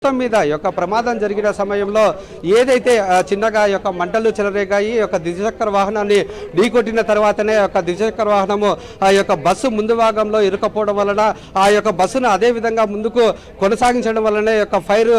మొత్తం మీద యొక్క ప్రమాదం జరిగిన సమయంలో ఏదైతే చిన్నగా యొక్క మంటలు చెలరేగాయి యొక్క ద్విచక్ర వాహనాన్ని ఢీకొట్టిన తర్వాతనే యొక్క ద్విచక్ర వాహనము ఆ యొక్క బస్సు ముందు భాగంలో ఇరుకపోవడం వలన ఆ యొక్క బస్సును అదే విధంగా ముందుకు కొనసాగించడం వలనే యొక్క ఫైర్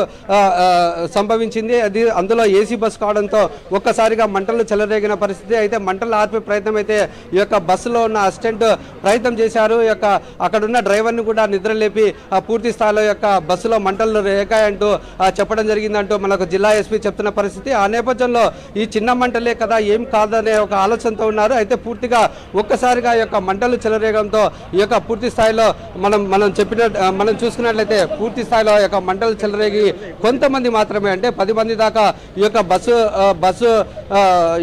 సంభవించింది. అది అందులో ఏసీ బస్సు కావడంతో ఒక్కసారిగా మంటలు చెలరేగిన పరిస్థితి. అయితే మంటలు ఆర్పే ప్రయత్నం అయితే ఈ యొక్క బస్సులో ఉన్న అసిస్టెంట్ ప్రయత్నం చేశారు. యొక్క అక్కడున్న డ్రైవర్ని కూడా నిద్రలేపి పూర్తి స్థాయిలో యొక్క బస్సులో మంటలు రేగాయి అంటూ చెప్పడం జరిగిందంటూ మనకు జిల్లా ఎస్పీ చెప్తున్న పరిస్థితి. ఆ నేపథ్యంలో ఈ చిన్న మంటలే కదా ఏం కాదనే ఒక ఆలోచనతో ఉన్నారు. అయితే పూర్తిగా ఒక్కసారిగా యొక్క మంటలు చెలరేగడంతో ఈ యొక్క పూర్తి స్థాయిలో మనం చూసుకున్నట్లయితే పూర్తి స్థాయిలో యొక్క మంటలు చెలరేగి కొంతమంది మాత్రమే అంటే 10 మంది దాకా ఈ యొక్క బస్సు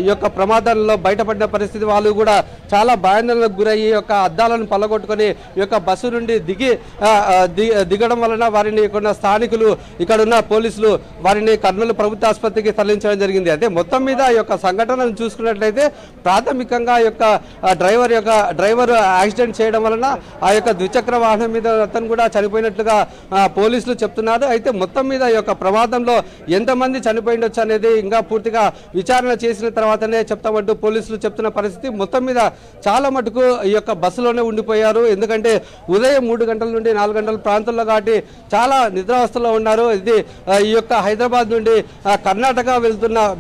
ఈ యొక్క ప్రమాదంలో బయటపడిన పరిస్థితి. వాళ్ళు కూడా చాలా భయాందోళనకు గురయ్యి యొక్క అద్దాలను పల్లగొట్టుకొని ఈ యొక్క బస్సు నుండి దిగడం వలన వారిని కొన్న స్థానికులు ఇక్కడ ఉన్న పోలీసులు వారిని కర్నూలు ప్రభుత్వ ఆసుపత్రికి తరలించడం జరిగింది. అయితే మొత్తం మీద ఈ యొక్క సంఘటనను చూసుకున్నట్లయితే ప్రాథమికంగా యొక్క డ్రైవర్ యాక్సిడెంట్ చేయడం వలన ఆ యొక్క ద్విచక్ర వాహనం మీద అతను కూడా చనిపోయినట్లుగా పోలీసులు చెప్తున్నారు. అయితే మొత్తం మీద ఈ యొక్క ప్రమాదంలో ఎంతమంది చనిపోయిండొచ్చు అనేది ఇంకా పూర్తిగా విచారణ చేసిన తర్వాతనే చెప్తామంటూ పోలీసులు చెప్తున్న పరిస్థితి. మొత్తం మీద చాలా మటుకు ఈ యొక్క బస్సులోనే ఉండిపోయారు. ఎందుకంటే ఉదయం 3 గంటల నుండి 4 గంటల ప్రాంతంలో కాబట్టి చాలా నిద్రావస్థలో ఉన్నారు. ఇది ఈ యొక్క హైదరాబాద్ నుండి కర్ణాటక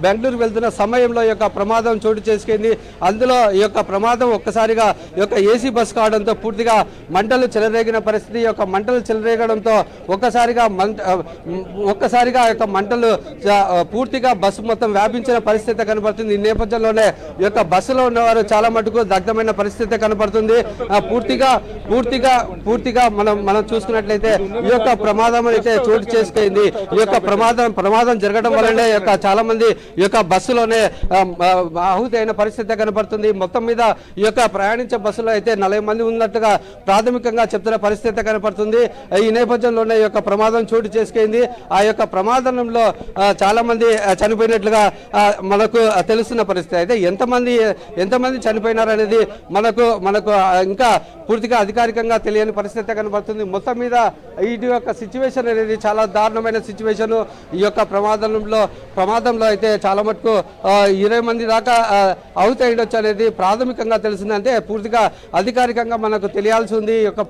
బెంగళూరు వెళ్తున్న సమయంలో ఈ యొక్క ప్రమాదం చోటు చేసుకుంది. అందులో ఈ యొక్క ప్రమాదం ఒక్కసారిగా ఈ యొక్క ఏసీ బస్ కావడంతో పూర్తిగా మంటలు చెలరేగిన పరిస్థితి. ఈ యొక్క మంటలు చెలరేగడంతో ఒక్కసారిగా యొక్క మంటలు పూర్తిగా బస్సు మొత్తం వ్యాపించిన పరిస్థితి కనబడుతుంది. ఈ నేపథ్యంలోనే ఈ యొక్క బస్సులో ఉన్నవారు చాలా మటుకు దగ్ధమైన పరిస్థితి కనబడుతుంది. పూర్తిగా మనం చూసుకున్నట్లయితే ఈ యొక్క ప్రమాదం అయితే చోటు చేసుకుంది. ఈ యొక్క ప్రమాదం జరగడం వల్లనే యొక్క చాలా మంది ఈ యొక్క బస్సులోనే ఆహుతి అయిన పరిస్థితి కనబడుతుంది. మొత్తం మీద ఈ యొక్క ప్రయాణించే బస్సులో అయితే 40 మంది ఉన్నట్టుగా ప్రాథమికంగా చెప్తున్న పరిస్థితి కనబడుతుంది. ఈ నేపథ్యంలోనే ఈ యొక్క ప్రమాదం చోటు చేసుకుంది. ఆ యొక్క ప్రమాదంలో చాలా మంది చనిపోయినట్లుగా మనకు తెలుస్తున్న పరిస్థితి. అయితే ఎంతమంది చనిపోయినారు అనేది మనకు ఇంకా పూర్తిగా అధికారికంగా తెలియని పరిస్థితి కనబడుతుంది. మొత్తం మీద ఈ యొక్క సిచ్యువేషన్ అనేది చాలా దారుణమైన సిచ్యువేషన్. ఈ యొక్క ప్రమాదంలో అయితే చాలా మటుకు 20 మంది దాకా అవుట్ అయ్యొచ్చు అనేది ప్రాథమికంగా తెలిసింది. అంటే పూర్తిగా అధికారికంగా మనకు తెలియాల్సి ఉంది. ఈ యొక్క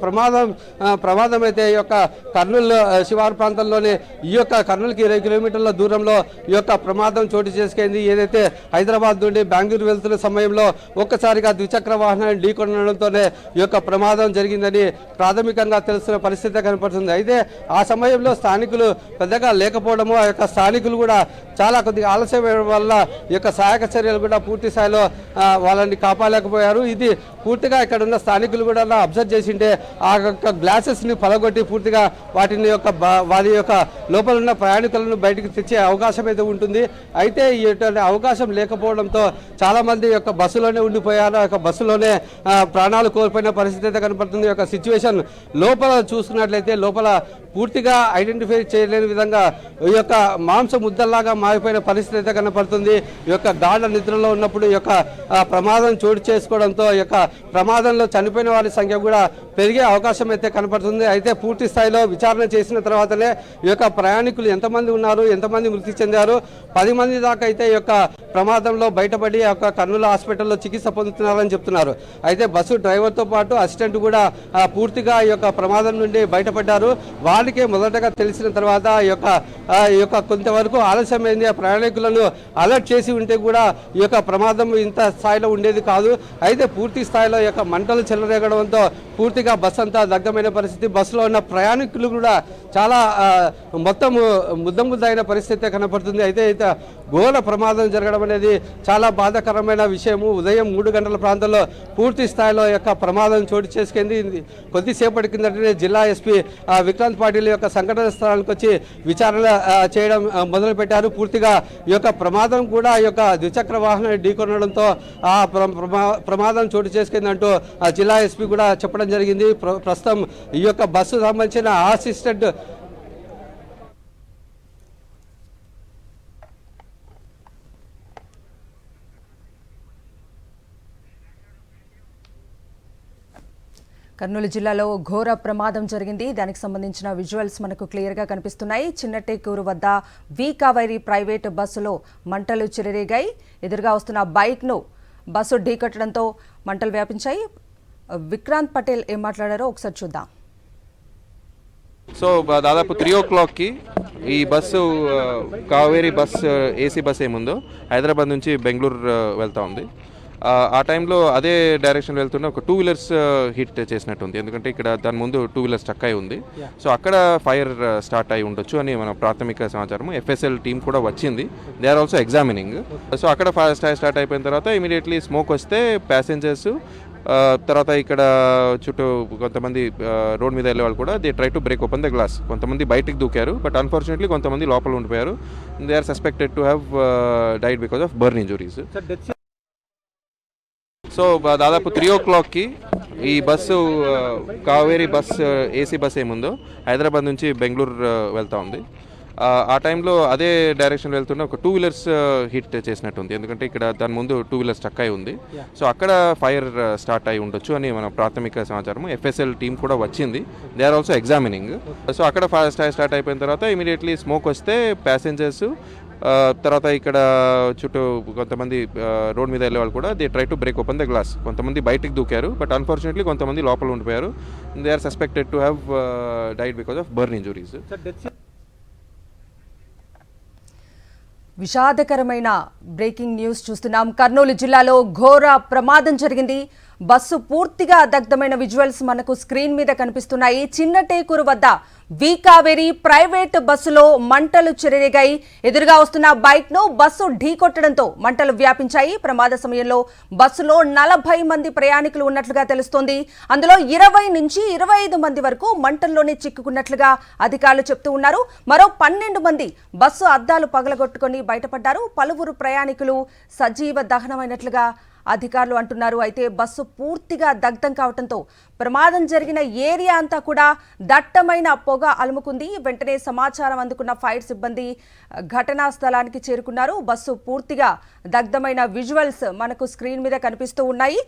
ప్రమాదం అయితే ఈ యొక్క కర్నూలు శివారు ప్రాంతంలోని ఈ యొక్క కర్నూలుకి 20 కిలోమీటర్ల దూరంలో ఈ యొక్క ప్రమాదం చోటు చేసుకుంది. ఏదైతే హైదరాబాద్ నుండి బెంగళూరు వెళ్తున్న సమయంలో ఒక్కసారిగా ద్విచక్ర వాహనాన్ని ఢీకొనడంతోనే ఈ యొక్క ప్రమాదం జరిగిందని ప్రాథమికంగా తెలుస్తున్న పరిస్థితి కనపడుతుంది. అయితే ఆ సమయంలో స్థానికులు పెద్దగా లేకపోవడము, ఆ యొక్క స్థానికులు కూడా చాలా కొద్దిగా ఆలస్యం వల్ల ఈ యొక్క సహాయక చర్యలు కూడా పూర్తి స్థాయిలో వాళ్ళని కాపాడలేకపోయారు. ఇది పూర్తిగా ఇక్కడ ఉన్న స్థానికులు కూడా అబ్జర్వ్ చేసింటే ఆ యొక్క గ్లాసెస్ని పలగొట్టి పూర్తిగా వారి యొక్క లోపల ఉన్న ప్రయాణికులను బయటకు తెచ్చే అవకాశం అయితే ఉంటుంది. అయితే ఇటువంటి అవకాశం లేకపోవడంతో చాలా మంది యొక్క బస్సులోనే ఉండిపోయారు. ఆ యొక్క బస్సులోనే ప్రాణాలు కోల్పోయిన పరిస్థితి అయితే కనపడుతుంది. ఈ యొక్క సిచ్యువేషన్ లోపల చూసుకున్నట్లయితే లోపల పూర్తిగా ఐడెంటిఫై చేయలేని విధంగా ఈ యొక్క మాంస ముద్దల్లాగా మారిపోయిన పరిస్థితి అయితే కనపడుతుంది. ఈ యొక్క గాఢ నిద్రలో ఉన్నప్పుడు ఈ యొక్క ప్రమాదం చోటు చేసుకోవడంతో ఈ యొక్క ప్రమాదంలో చనిపోయిన వారి సంఖ్య కూడా పెరిగే అవకాశం అయితే కనపడుతుంది. అయితే పూర్తి స్థాయిలో విచారణ చేసిన తర్వాతనే ఈ యొక్క ప్రయాణికులు ఎంతమంది ఉన్నారు, ఎంతమంది మృతి చెందారు, 10 మంది దాకా అయితే ఈ యొక్క ప్రమాదంలో బయటపడి ఆ యొక్క కర్నూలు హాస్పిటల్లో చికిత్స పొందుతున్నారని చెప్తున్నారు. అయితే బస్సు డ్రైవర్తో పాటు అసిస్టెంట్ కూడా పూర్తిగా ఈ యొక్క ప్రమాదం నుండి బయటపడ్డారు. వారికే మొదటగా తెలిసిన తర్వాత ఈ యొక్క కొంతవరకు ఆలస్యమైంది. ఆ ప్రయాణికులను అలర్ట్ చేసి ఉంటే కూడా ఈ యొక్క ప్రమాదం ఇంత స్థాయిలో ఉండేది కాదు. అయితే పూర్తి స్థాయిలో ఈ యొక్క మంటలు చెలరేగడంతో పూర్తిగా బస్సు అంతా దగ్ధమైన పరిస్థితి. బస్సులో ఉన్న ప్రయాణికులు కూడా చాలా మొత్తం ముద్దైన పరిస్థితి కనపడుతుంది. అయితే ఘోర ప్రమాదం జరగడం అనేది చాలా బాధాకరమైన విషయము. ఉదయం 3 గంటల ప్రాంతంలో పూర్తి స్థాయిలో యొక్క ప్రమాదం చోటు చేసుకుంది. కొద్దిసేపటి కిందటనే జిల్లా ఎస్పీ విక్రాంత్ పాటిల్ యొక్క సంఘటన స్థలానికి వచ్చి విచారణ చేయడం మొదలుపెట్టారు. పూర్తిగా ఈ యొక్క ప్రమాదం కూడా ఈ యొక్క ద్విచక్ర వాహనాన్ని ఢీకొనడంతో ఆ ప్రమాదం చోటు చేసుకుందంటూ జిల్లా ఎస్పీ కూడా చెప్పడం జరిగింది. ప్రస్తుతం ఈ యొక్క బస్సు సంబంధించిన అసిస్టెంట్ కర్నూలు జిల్లాలో ఘోర ప్రమాదం జరిగింది. దానికి సంబంధించిన విజువల్స్ మనకు క్లియర్గా కనిపిస్తున్నాయి. చిన్నటేకూరు వద్ద వి కావేరి ప్రైవేట్ బస్సులో మంటలు చెలరేగాయి. ఎదురుగా వస్తున్న బైక్ను బస్సు ఢీకొట్టడంతో మంటలు వ్యాపించాయి. విక్రాంత్ పటేల్ ఏం మాట్లాడారో ఒకసారి చూద్దాం. సో దాదాపు 3 o'clockకి ఈ bus Kaveri bus AC bus ఏముందో హైదరాబాద్ నుంచి బెంగళూరు వెళ్తూ ఉంది. ఆ టైంలో అదే డైరెక్షన్ వెళ్తున్న ఒక 2 wheelers హిట్ చేసినట్టుంది. ఎందుకంటే ఇక్కడ దాని ముందు 2 wheelers స్టక్ అయి ఉంది. సో అక్కడ ఫైర్ స్టార్ట్ అయి ఉండొచ్చు అని మన ప్రాథమిక సమాచారం. FSL టీం కూడా వచ్చింది. They are also examining. So అక్కడ ఫైర్ స్టార్ట్ అయిపోయిన తర్వాత ఇమీడియట్లీ స్మోక్ వస్తే ప్యాసింజర్స్ తర్వాత ఇక్కడ చుట్టూ కొంతమంది రోడ్ మీద వెళ్ళే వాళ్ళు కూడా they try to break open the glass. కొంతమంది బయటికి దూకారు, బట్ అన్ఫార్చునేట్లీ కొంతమంది లోపల ఉండిపోయారు. They are suspected to have died because of burn injuries. So దాదాపు 3 o'clockకి ఈ bus Kaveri bus AC bus ఏముందో హైదరాబాద్ నుంచి బెంగళూరు వెళ్తూ ఉంది. ఆ టైంలో అదే డైరెక్షన్ వెళ్తున్న ఒక 2 wheelers హిట్ చేసినట్టుంది. ఎందుకంటే ఇక్కడ దాని ముందు 2 wheelers స్టక్ అయి ఉంది. సో అక్కడ ఫైర్ స్టార్ట్ అయి ఉండొచ్చు అని మన ప్రాథమిక సమాచారం. FSL టీం కూడా వచ్చింది. They are also examining. So అక్కడ ఫైర్ స్టార్ట్ అయిపోయిన తర్వాత ఇమీడియట్లీ స్మోక్ వస్తే ప్యాసింజర్స్ తర్వాత ఇక్కడ చుట్టూ కొంతమంది రోడ్ మీద వెళ్ళే వాళ్ళు కూడా they try to break open the glass. కొంతమంది బయటికి దూకారు, బట్ అన్ఫార్చునేట్లీ కొంతమంది లోపల ఉండిపోయారు. They are suspected to have died because of burn injuries. విషాదకరమైన బ్రేకింగ్ న్యూస్ చూస్తున్నాం. కర్నూలు జిల్లాలో ఘోర ప్రమాదం జరిగింది. బస్సు పూర్తిగా దగ్ధమైన విజువల్స్ మనకు స్క్రీన్ మీద కనిపిస్తున్నాయి. చిన్నటేకూరు వద్ద వి కావేరి ప్రైవేట్ బస్సులో మంటలు చెలరేగాయి. ఎదురుగా వస్తున్న బైక్ ను బస్సు ఢీకొట్టడంతో మంటలు వ్యాపించాయి. ప్రమాద సమయంలో బస్సులో 40 మంది ప్రయాణికులు ఉన్నట్లుగా తెలుస్తోంది. అందులో 20 నుంచి 25 మంది వరకు మంటల్లోనే చిక్కుకున్నట్లుగా అధికారులు చెప్తూ ఉన్నారు. మరో 12 మంది బస్సు అద్దాలు పగలగొట్టుకుని బయటపడ్డారు. పలువురు ప్రయాణికులు సజీవ దహనమైనట్లుగా అధికారులు అంటున్నారు. అయితే బస్సు పూర్తిగా దగ్ధం కావడంతో ప్రమాదం జరిగిన ఏరియా అంతా కూడా దట్టమైన పొగ అలుముకుంది. వెంటనే సమాచారం అందుకున్న ఫైర్ సిబ్బంది ఘటనా స్థలానికి చేరుకున్నారు. బస్సు పూర్తిగా దగ్ధమైన విజువల్స్ మనకు స్క్రీన్ మీద కనిపిస్తూ ఉన్నాయి.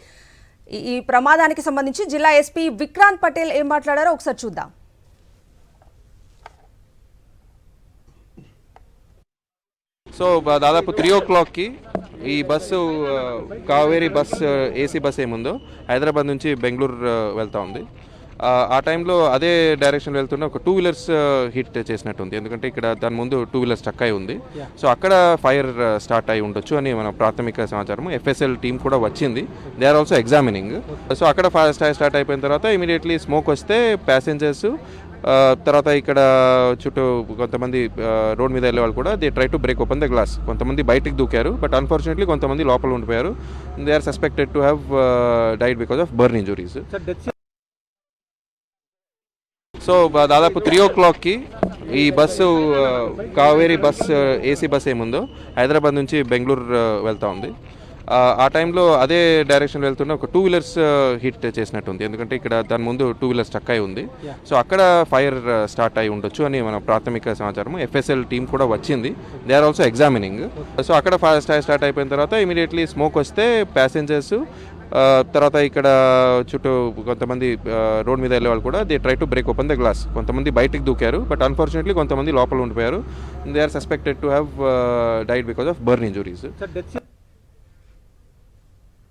ఈ ప్రమాదానికి సంబంధించి జిల్లా ఎస్పీ విక్రాంత్ పటేల్ ఏం మాట్లాడారో ఒకసారి చూద్దాం. సో దాదాపు 3 o'clockకి ఈ bus Kaveri bus AC bus ఏముందో హైదరాబాద్ నుంచి బెంగళూరు వెళ్తూ ఉంది. ఆ టైంలో అదే డైరెక్షన్ వెళ్తున్న ఒక 2 wheelers హిట్ చేసినట్టుంది. ఎందుకంటే ఇక్కడ దాని ముందు 2 wheelers స్టక్ అయి ఉంది. సో అక్కడ ఫైర్ స్టార్ట్ అయి ఉండొచ్చు అని మన ప్రాథమిక సమాచారం. FSL టీం కూడా వచ్చింది. They are also examining. So అక్కడ ఫైర్ స్టార్ట్ అయిపోయిన తర్వాత ఇమీడియట్లీ స్మోక్ వస్తే ప్యాసింజర్స్ తర్వాత ఇక్కడ చుట్టూ కొంతమంది రోడ్ మీద వెళ్ళే వాళ్ళు కూడా they try to break open the glass. కొంతమంది బయటికి దూకారు, బట్ అన్ఫార్చునేట్లీ కొంతమంది లోపల ఉండిపోయారు. They are suspected to have died because of burn injuries. So దాదాపు 3 o'clockకి ఈ bus Kaveri bus AC bus ఏముందో హైదరాబాద్ నుంచి బెంగళూరు వెళ్తూ ఉంది. ఆ టైంలో అదే డైరెక్షన్ వెళ్తున్న ఒక 2 wheelers హిట్ చేసినట్టుంది. ఎందుకంటే ఇక్కడ దాని ముందు 2 wheelers స్టక్ అయి ఉంది. సో అక్కడ ఫైర్ స్టార్ట్ అయి ఉండొచ్చు అని మన ప్రాథమిక సమాచారం. FSL టీం కూడా వచ్చింది. They are also examining. So అక్కడ ఫైర్ స్టార్ట్ అయిపోయిన తర్వాత ఇమీడియట్లీ స్మోక్ వస్తే ప్యాసింజర్స్ తర్వాత ఇక్కడ చుట్టూ కొంతమంది రోడ్ మీద వెళ్ళే వాళ్ళు కూడా they try to break open the glass. కొంతమంది బయటికి దూకారు, బట్ అన్ఫార్చునేట్లీ కొంతమంది లోపల ఉండిపోయారు. They are suspected to have died because of burn injuries.